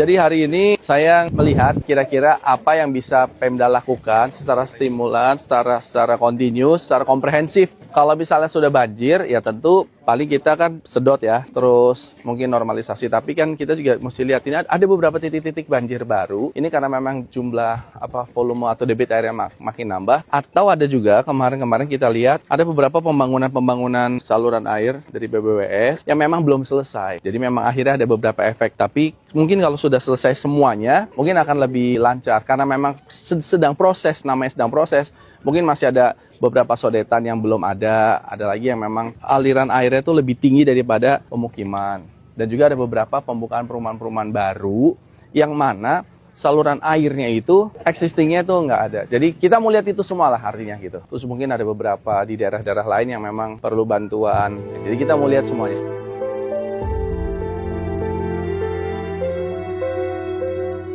Jadi hari ini saya melihat kira-kira apa yang bisa Pemda lakukan secara stimulan, secara continuous, secara komprehensif. Kalau misalnya sudah banjir, ya tentu paling kita kan sedot ya, terus mungkin normalisasi. Tapi kan kita juga mesti lihat ini ada beberapa titik-titik banjir baru. Ini karena memang jumlah volume atau debit airnya makin nambah. Atau ada juga kemarin kita lihat ada beberapa pembangunan saluran air dari BBWS yang memang belum selesai. Jadi memang akhirnya ada beberapa efek. Tapi mungkin kalau sudah selesai semuanya, mungkin akan lebih lancar. Karena memang sedang proses, namanya sedang proses. Mungkin masih ada beberapa sodetan yang belum ada lagi yang memang aliran airnya itu lebih tinggi daripada pemukiman. Dan juga ada beberapa pembukaan perumahan-perumahan baru yang mana saluran airnya itu existingnya itu nggak ada. Jadi kita mau lihat itu semua lah artinya gitu. Terus mungkin ada beberapa di daerah-daerah lain yang memang perlu bantuan. Jadi kita mau lihat semuanya.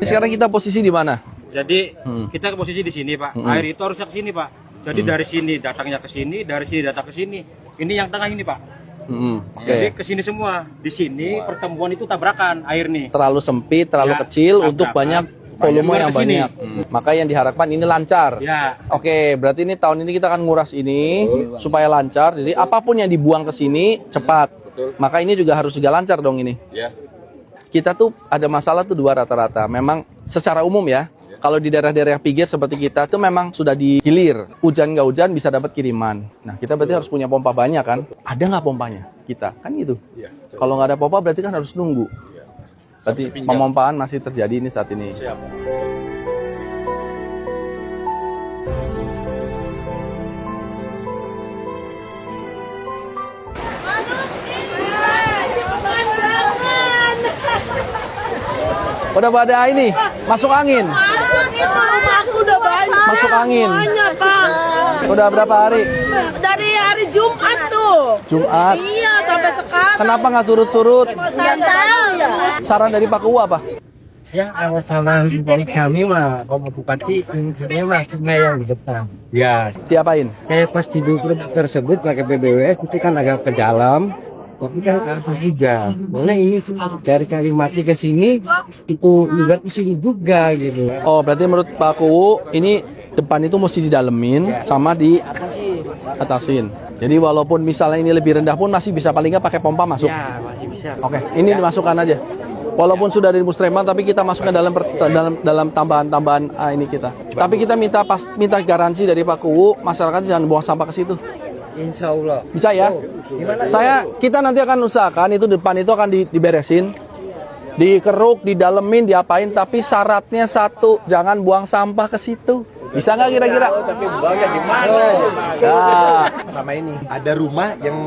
Sekarang kita posisi di mana? Jadi kita ke posisi di sini, Pak. Air itu harusnya ke sini, Pak. Jadi dari sini datangnya ke sini, dari sini datang ke sini. Ini yang tengah ini, Pak. Jadi ke sini semua. Di sini pertemuan itu tabrakan air nih. Terlalu sempit, terlalu kecil tabrakan. Untuk banyak volume yang banyak. Maka yang diharapkan ini lancar. Ya. Oke, berarti ini tahun ini kita akan nguras ini supaya lancar. Jadi apapun yang dibuang ke sini cepat. Maka ini juga harus juga lancar dong ini. Ya. Kita tuh ada masalah tuh dua rata-rata. Memang secara umum ya. Kalau di daerah-daerah pinggir seperti kita tuh memang sudah dihilir. Hujan nggak hujan bisa dapat kiriman. Nah kita berarti harus punya pompa banyak kan? Ada nggak pompanya? Kita kan gitu. Ya, kalau nggak ada pompa berarti kan harus nunggu. Berarti pemompaan masih terjadi ini saat ini. Siap. Udah pada ini masuk angin. Itu rumahku udah banyak. Masuk angin. Semuanya, Pak. Udah berapa hari? Dari hari Jumat tuh. Jumat. Iya, sampai sekarang. Kenapa nggak surut-surut? Nggak tahu ya. Saran dari Pak Kuwu apa? Ya, saran dari kami mah, Bapak Bupati, ini masih yang di depan. Ya, Diapain? kayak pas di grup tersebut pakai BBWS itu kan agak ke dalam, tapi kan ke atas juga. Karena ini dari Kalimati ke sini, itu juga ke sini juga gitu. Oh, berarti menurut Pak Kuwu ini depan itu mesti didalemin sama di atasin. Jadi walaupun misalnya ini lebih rendah pun masih bisa paling nggak pakai pompa masuk. Ya, masih bisa. Oke, ini dimasukkan aja. Walaupun sudah dari Musrembang tapi kita masukkan dalam tambahan-tambahan ini kita. Tapi kita minta garansi dari Pak Kuwu, masyarakat jangan buang sampah ke situ. Insya Allah. Bisa ya? Kita nanti akan usahakan itu depan itu akan diberesin, dikeruk, didalemin, diapain. Tapi syaratnya satu, jangan buang sampah ke situ. Bisa nggak kira-kira? Tapi buangnya di mana? Nah, Sama ini ada rumah yang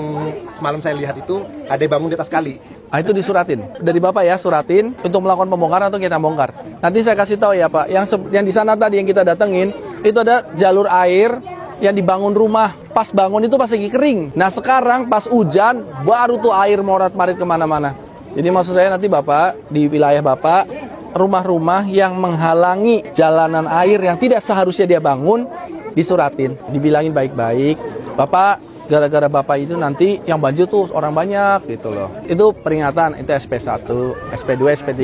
semalam saya lihat itu ada yang bangun di atas kali. itu disuratin dari Bapak ya, suratin untuk melakukan pembongkaran atau kita bongkar. Nanti saya kasih tahu ya Pak, yang di sana tadi yang kita datengin itu ada jalur air yang dibangun rumah. Pas bangun itu pas lagi kering. Nah sekarang pas hujan baru tuh air morat-marit kemana-mana. Jadi maksud saya nanti Bapak di wilayah Bapak rumah-rumah yang menghalangi jalanan air yang tidak seharusnya dia bangun disuratin, dibilangin baik-baik. Bapak gara-gara Bapak itu nanti yang banjir tuh orang banyak gitu loh. Itu peringatan, itu SP1, SP2, SP3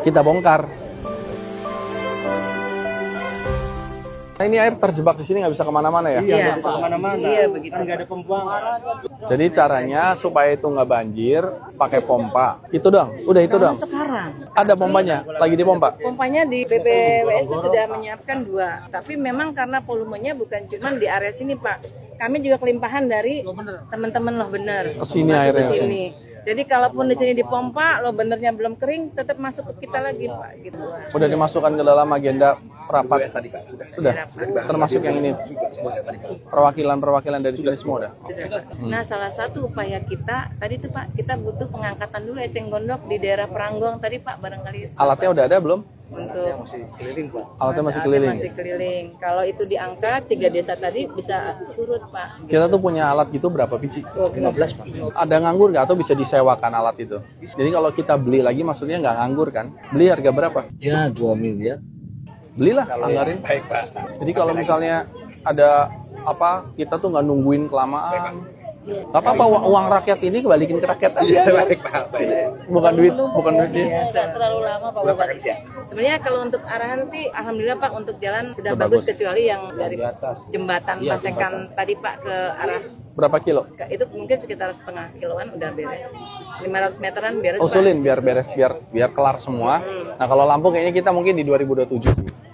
kita bongkar. Nah, ini air terjebak di sini nggak bisa kemana-mana ya? Iya, bisa kemana-mana. Iya, begitu. Kan nggak ada pembuangan. Jadi caranya supaya itu nggak banjir, pakai pompa. Itu dong, udah itu dong. Sekarang Ada pompanya, lagi dipompa. pompanya di BBWS itu sudah menyiapkan 2. Tapi memang karena volumenya bukan cuma di area sini, Pak. Kami juga kelimpahan dari teman-teman Loh Bener. Kesini Masuk airnya, ke sini. Jadi kalaupun di sini dipompa, Loh Benernya belum kering, tetap masuk ke kita lagi, Pak. Gitu. Udah dimasukkan ke dalam agenda rapat. Tadi Pak, Sudah. Termasuk yang ini. Perwakilan dari sini semua udah. Sudah. Nah, salah satu upaya kita tadi tuh Pak, kita butuh pengangkatan dulu eceng gondok di daerah Peranggong tadi Pak, barangkali Alatnya udah ada belum? untuk Alatnya masih keliling. Masih keliling. Kalau itu diangkat 3 desa tadi bisa surut Pak. Kita tuh punya alat gitu berapa biji? 15 Pak. Ada nganggur nggak atau bisa disewakan alat itu? Jadi kalau kita beli lagi maksudnya nggak nganggur kan? Beli harga berapa? Ya, 2 miliar. Belilah, anggarin. baik Pak. Jadi kalau misalnya ada apa, kita tuh nggak nungguin kelamaan. Gak apa-apa, uang rakyat ini kebalikin ke rakyat aja. Baik, Pak. Baik. Bukan duit dia. Nggak terlalu lama Pak Sudah Bupati. pakai siap. Sebenarnya kalau untuk arahan sih, alhamdulillah Pak untuk jalan sudah Sudah bagus bagus. kecuali yang dari jembatan Pasekan tadi Pak ke arah Berapa kilo? itu mungkin sekitar setengah kiloan udah beres. 500 meteran beres Pak. Usulin biar beres, biar kelar semua. Nah kalau lampu kayaknya kita mungkin di 2027.